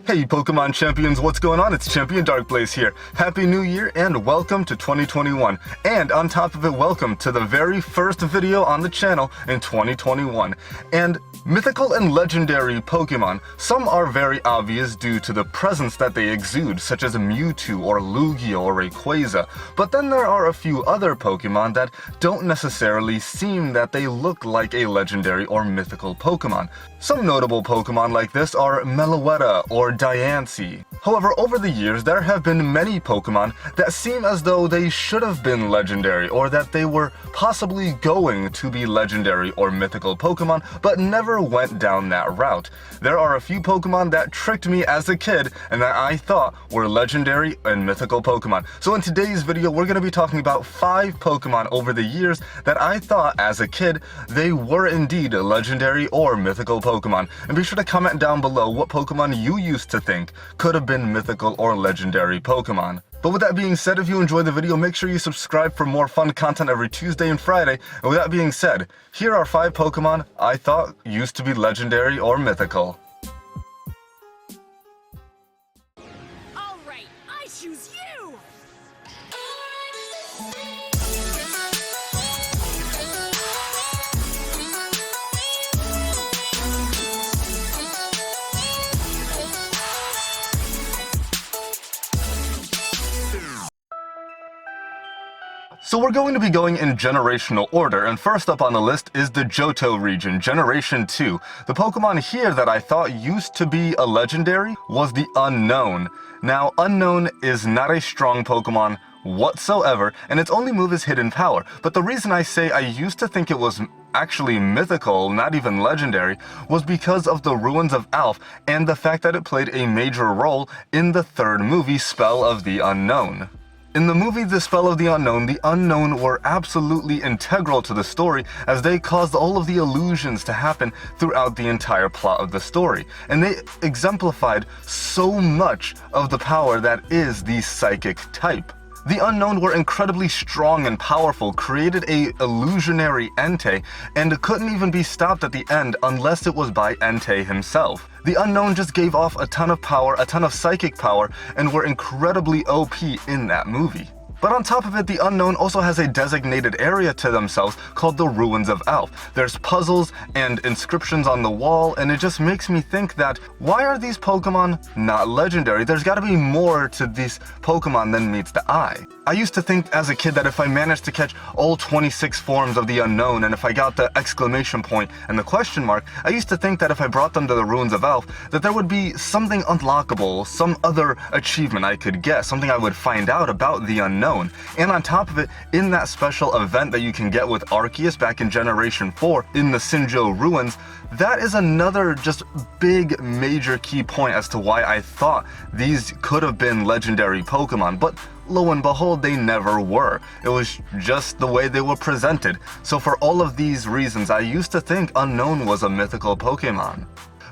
Hey Pokemon Champions, what's going on? It's Champion Darkblaze here. Happy New Year and welcome to 2021. And on top of it, welcome to the very first video on the channel in 2021. And mythical and legendary Pokemon, some are very obvious due to the presence that they exude, such as a Mewtwo or Lugia or Rayquaza. But then there are a few other Pokemon that don't necessarily seem that they look like a legendary or mythical Pokemon. Some notable Pokemon like this are Meloetta or Diancie. However, over the years, there have been many Pokemon that seem as though they should have been legendary or that they were possibly going to be legendary or mythical Pokemon, but never went down that route. There are a few Pokemon that tricked me as a kid and that I thought were legendary and mythical Pokemon. So in today's video, we're going to be talking about 5 Pokemon over the years that I thought as a kid they were indeed legendary or mythical Pokemon. And be sure to comment down below what Pokemon you used to think could have been mythical or legendary Pokemon. But with that being said, if you enjoyed the video, make sure you subscribe for more fun content every Tuesday and Friday. And with that being said, here are 5 Pokemon I thought used to be legendary or mythical. Alright, I choose you! So we're going to be going in generational order, and first up on the list is the Johto region, Generation 2. The Pokemon here that I thought used to be a legendary was the Unknown. Now, Unknown is not a strong Pokemon whatsoever, and its only move is Hidden Power. But the reason I say I used to think it was actually mythical, not even legendary, was because of the Ruins of Alph and the fact that it played a major role in the 3rd movie, Spell of the Unknown. In the movie The Spell of the Unknown were absolutely integral to the story as they caused all of the illusions to happen throughout the entire plot of the story. And they exemplified so much of the power that is the psychic type. The Unknown were incredibly strong and powerful, created a illusionary Entei, and couldn't even be stopped at the end unless it was by Entei himself. The Unknown just gave off a ton of power, a ton of psychic power, and were incredibly OP in that movie. But on top of it, the Unknown also has a designated area to themselves called the Ruins of Alph. There's puzzles and inscriptions on the wall, and it just makes me think that, why are these Pokemon not legendary? There's gotta be more to these Pokemon than meets the eye. I used to think as a kid that if I managed to catch all 26 forms of the Unknown, and if I got the exclamation point and the question mark, I used to think that if I brought them to the Ruins of Alph, that there would be something unlockable, some other achievement I could get, something I would find out about the Unknown. And on top of it, in that special event that you can get with Arceus back in Generation 4 in the Sinjoh Ruins, that is another just big major key point as to why I thought these could have been legendary Pokemon, but lo and behold, they never were. It was just the way they were presented. So for all of these reasons, I used to think Unknown was a mythical Pokemon.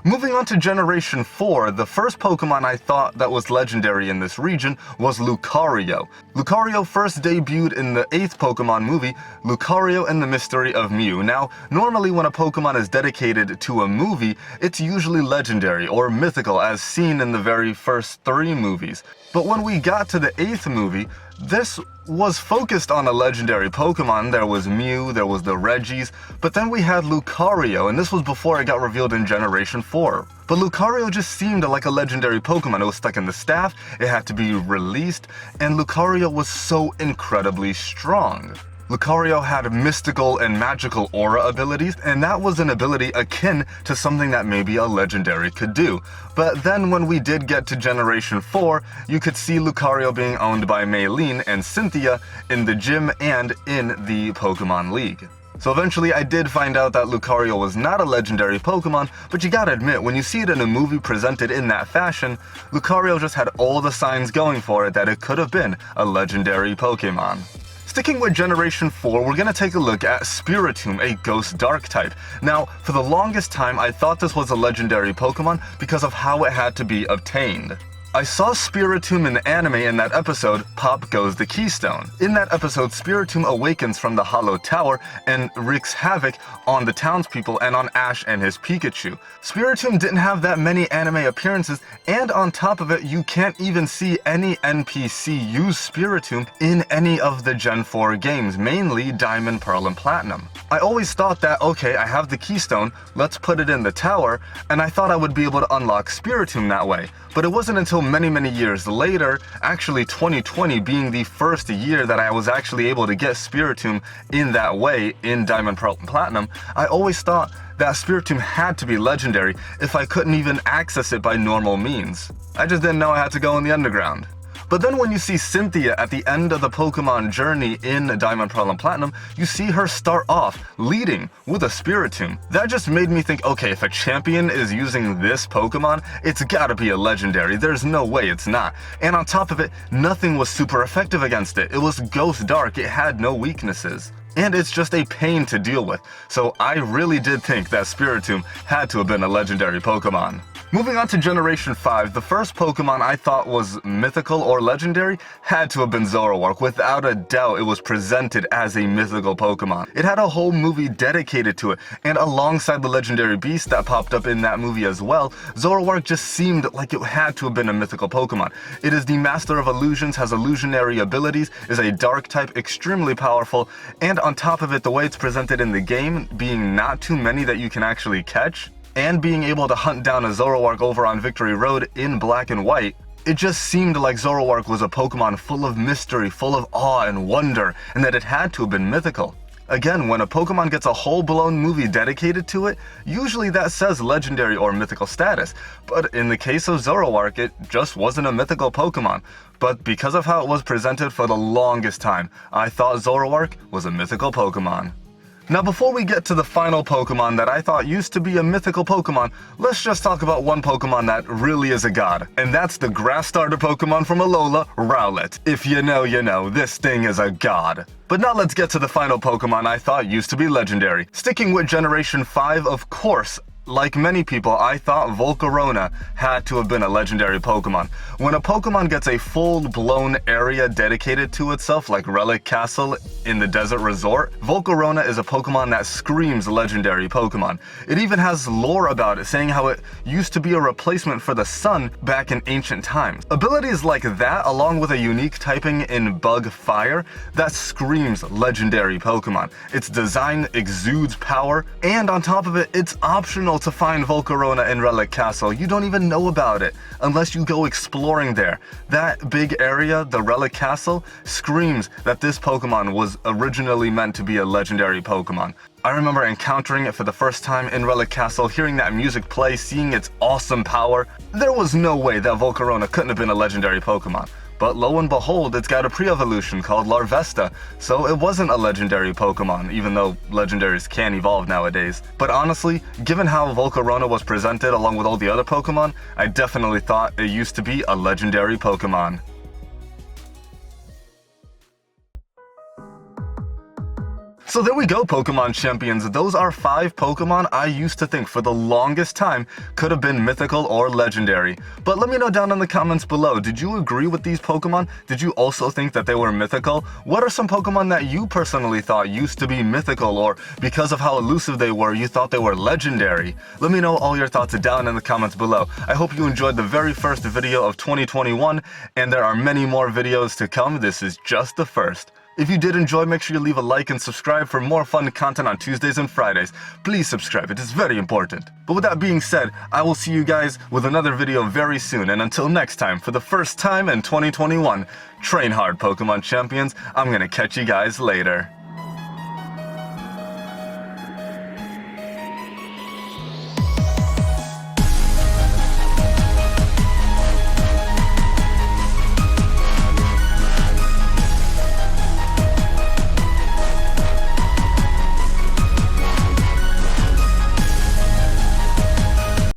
Moving on to Generation 4, the first Pokemon I thought that was legendary in this region was Lucario. Lucario first debuted in the 8th Pokemon movie, Lucario and the Mystery of Mew. Now, normally when a Pokemon is dedicated to a movie, it's usually legendary or mythical as seen in the very first 3 movies. But when we got to the 8th movie, this was focused on a legendary Pokemon. There was Mew, there was the Regis, but then we had Lucario, and this was before it got revealed in Generation 4. But Lucario just seemed like a legendary Pokemon. It was stuck in the staff, it had to be released, and Lucario was so incredibly strong. Lucario had mystical and magical aura abilities, and that was an ability akin to something that maybe a legendary could do. But then when we did get to Generation 4, you could see Lucario being owned by Maylene and Cynthia in the gym and in the Pokemon League. So eventually I did find out that Lucario was not a legendary Pokemon, but you gotta admit, when you see it in a movie presented in that fashion, Lucario just had all the signs going for it that it could have been a legendary Pokemon. Sticking with Generation 4, we're going to take a look at Spiritomb, a Ghost Dark type. Now, for the longest time, I thought this was a legendary Pokemon because of how it had to be obtained. I saw Spiritomb in the anime in that episode, Pop Goes the Keystone. In that episode, Spiritomb awakens from the Hollow Tower and wreaks havoc on the townspeople and on Ash and his Pikachu. Spiritomb didn't have that many anime appearances, and on top of it, you can't even see any NPC use Spiritomb in any of the Gen 4 games, mainly Diamond, Pearl, and Platinum. I always thought that, okay, I have the Keystone, let's put it in the tower, and I thought I would be able to unlock Spiritomb that way. But it wasn't until many years later, actually 2020 being the first year that I was actually able to get Spiritomb in that way in Diamond, Pearl, and Platinum, I always thought that Spiritomb had to be legendary if I couldn't even access it by normal means. I just didn't know I had to go in the underground. But then when you see Cynthia at the end of the Pokemon journey in Diamond, Pearl, and Platinum, you see her start off leading with a Spiritomb. That just made me think, okay, if a champion is using this Pokemon, it's gotta be a legendary. There's no way it's not. And on top of it, nothing was super effective against it. It was Ghost Dark, it had no weaknesses. And it's just a pain to deal with. So I really did think that Spiritomb had to have been a legendary Pokemon. Moving on to Generation 5, the first Pokemon I thought was mythical or legendary had to have been Zoroark. Without a doubt, it was presented as a mythical Pokemon. It had a whole movie dedicated to it, and alongside the legendary beast that popped up in that movie as well, Zoroark just seemed like it had to have been a mythical Pokemon. It is the Master of Illusions, has illusionary abilities, is a dark type, extremely powerful, and on top of it, the way it's presented in the game, being not too many that you can actually catch, and being able to hunt down a Zoroark over on Victory Road in black and white, it just seemed like Zoroark was a Pokemon full of mystery, full of awe and wonder, and that it had to have been mythical. Again, when a Pokemon gets a whole-blown movie dedicated to it, usually that says legendary or mythical status. But in the case of Zoroark, it just wasn't a mythical Pokemon. But because of how it was presented for the longest time, I thought Zoroark was a mythical Pokemon. Now before we get to the final Pokemon that I thought used to be a mythical Pokemon, let's just talk about one Pokemon that really is a god, and that's the grass starter Pokemon from Alola, Rowlet. If you know, you know, this thing is a god. But now let's get to the final Pokemon I thought used to be legendary. Sticking with Generation 5, of course, like many people, I thought Volcarona had to have been a legendary Pokemon. When a Pokemon gets a full-blown area dedicated to itself, like Relic Castle in the Desert Resort, Volcarona is a Pokemon that screams legendary Pokemon. It even has lore about it, saying how it used to be a replacement for the sun back in ancient times. Abilities like that, along with a unique typing in Bug Fire, that screams legendary Pokemon. Its design exudes power, and on top of it, it's optional to find Volcarona in Relic Castle. You don't even know about it unless you go exploring there. That big area, the Relic Castle, screams that this Pokemon was originally meant to be a legendary Pokemon. I remember encountering it for the first time in Relic Castle, hearing that music play, seeing its awesome power. There was no way that Volcarona couldn't have been a legendary Pokemon. But lo and behold, it's got a pre-evolution called Larvesta, so it wasn't a legendary Pokemon, even though legendaries can evolve nowadays. But honestly, given how Volcarona was presented along with all the other Pokemon, I definitely thought it used to be a legendary Pokemon. So there we go, Pokemon champions. Those are 5 Pokemon I used to think for the longest time could have been mythical or legendary. But let me know down in the comments below, did you agree with these Pokemon? Did you also think that they were mythical? What are some Pokemon that you personally thought used to be mythical, or because of how elusive they were, you thought they were legendary? Let me know all your thoughts down in the comments below. I hope you enjoyed the very first video of 2021, and there are many more videos to come. This is just the first. If you did enjoy, make sure you leave a like and subscribe for more fun content on Tuesdays and Fridays. Please subscribe, it is very important. But with that being said, I will see you guys with another video very soon, and until next time, for the first time in 2021, train hard, Pokemon champions. I'm gonna catch you guys later.